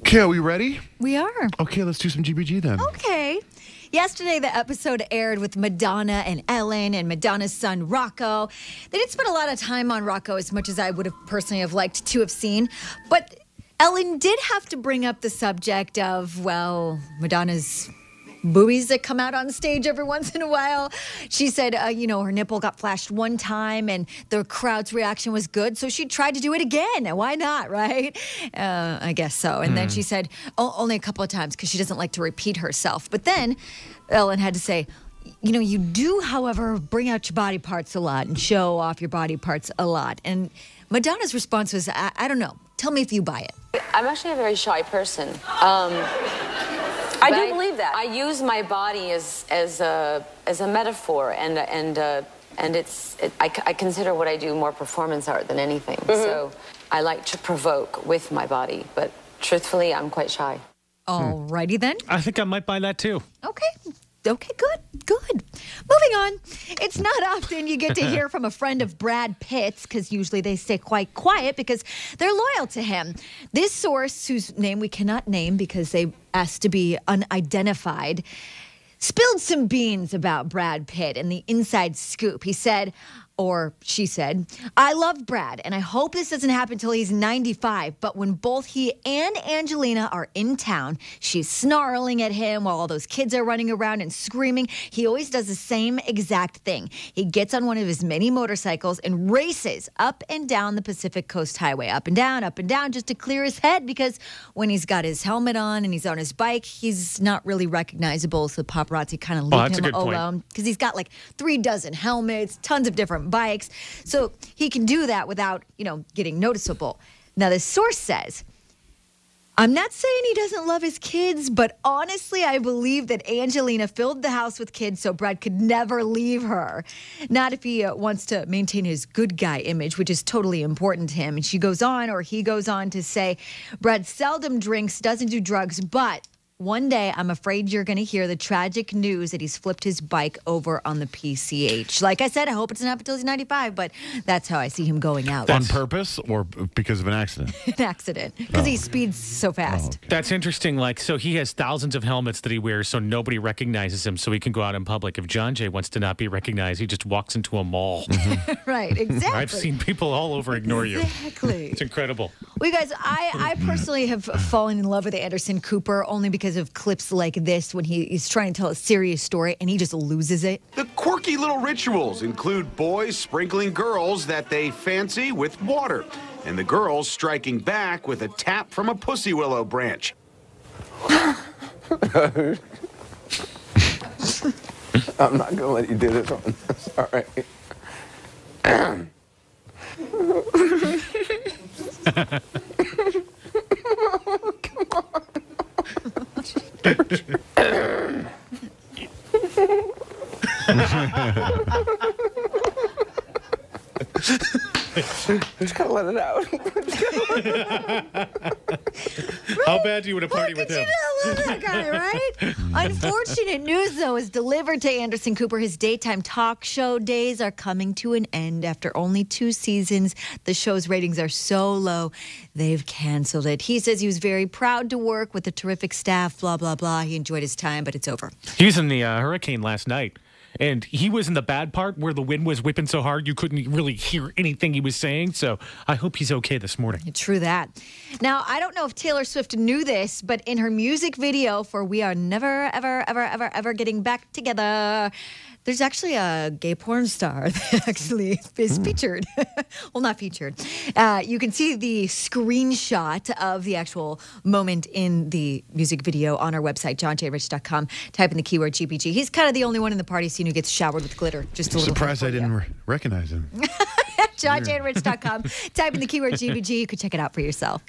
Okay, are we ready? We are. Okay, let's do some GBG then. Okay. Yesterday, the episode aired with Madonna and Ellen and Madonna's son, Rocco. They didn't spend a lot of time on Rocco as much as I would have personally have liked to have seen. But Ellen did have to bring up the subject of, well, Madonna's boobies that come out on stage every once in a while. She said, her nipple got flashed one time and the crowd's reaction was good, so she tried to do it again. Why not, right? I guess so. And then she said, only a couple of times because she doesn't like to repeat herself. But then Ellen had to say, you do, however, bring out your body parts a lot and show off your body parts a lot. And Madonna's response was, I don't know. Tell me if you buy it. I'm actually a very shy person. I do believe that. I use my body as a metaphor, and I consider what I do more performance art than anything. So I like to provoke with my body, but truthfully, I'm quite shy. Alrighty then. I think I might buy that too. Okay, good. Moving on. It's not often you get to hear from a friend of Brad Pitt's, because usually they stay quite quiet because they're loyal to him. This source, whose name we cannot name because they asked to be unidentified, spilled some beans about Brad Pitt and the inside scoop. He said, or she said, I love Brad, and I hope this doesn't happen till he's 95, but when both he and Angelina are in town, she's snarling at him while all those kids are running around and screaming. He always does the same exact thing. He gets on one of his many motorcycles and races up and down the Pacific Coast Highway, up and down, just to clear his head, because when he's got his helmet on and he's on his bike, he's not really recognizable, so the paparazzi kind of leave him alone, because he's got like 36 helmets, tons of different bikes, so he can do that without, getting noticeable. Now, the source says, I'm not saying he doesn't love his kids, but honestly, I believe that Angelina filled the house with kids so Brad could never leave her. Not if he wants to maintain his good guy image, which is totally important to him. And he goes on to say, Brad seldom drinks, doesn't do drugs, but one day, I'm afraid you're going to hear the tragic news that he's flipped his bike over on the PCH. Like I said, I hope it doesn't happen until he's 95, but that's how I see him going out. On purpose or because of an accident? An accident, because he speeds so fast. Okay. That's interesting. So he has thousands of helmets that he wears so nobody recognizes him, so he can go out in public. If John Jay wants to not be recognized, he just walks into a mall. Right, exactly. I've seen people all over ignore you. Exactly. It's incredible. Well, you guys, I personally have fallen in love with Anderson Cooper only because of clips like this when he's trying to tell a serious story and he just loses it. The quirky little rituals include boys sprinkling girls that they fancy with water, and the girls striking back with a tap from a pussy willow branch. I'm not gonna let you do this one. All right. Come on. Just gotta let it out. How bad do you want to party with him? I love that guy, right? Unfortunate news, though, is delivered to Anderson Cooper. His daytime talk show days are coming to an end after only 2 seasons. The show's ratings are so low, they've canceled it. He says he was very proud to work with the terrific staff, blah, blah, blah. He enjoyed his time, but it's over. He was in the hurricane last night. And he was in the bad part where the wind was whipping so hard you couldn't really hear anything he was saying. So I hope he's okay this morning. True that. Now, I don't know if Taylor Swift knew this, but in her music video for We Are Never, Ever, Ever, Ever, Ever Getting Back Together, there's actually a gay porn star that actually is featured. Well, not featured. You can see the screenshot of the actual moment in the music video on our website, johnjrich.com. Type in the keyword GBG. He's kind of the only one in the party scene who gets showered with glitter. Just a little Surprised I didn't recognize him. johnjrich.com. Type in the keyword GBG. You could check it out for yourself.